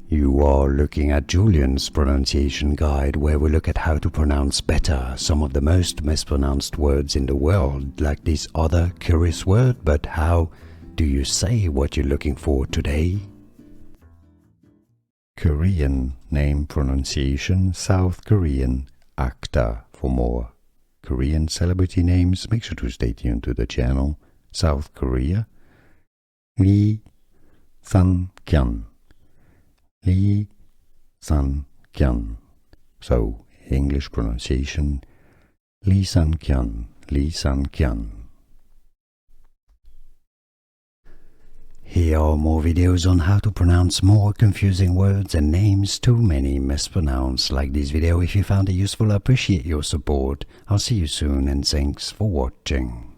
You are looking at Julian's pronunciation guide, where we look at how to pronounce better some of the most mispronounced words in the world, like this other curious word. But how do you say what you're looking for today? Korean name pronunciation, South Korean, actor. For more Korean celebrity names, make sure to stay tuned to the channel. South Korea, Lee Sun-kyun. Lee Sun-kyun. So, English pronunciation, Lee Sun-kyun, Lee Sun-kyun. Here are more videos on how to pronounce more confusing words and names too many mispronounced. Like this video if you found it useful. I appreciate your support. I'll see you soon and thanks for watching.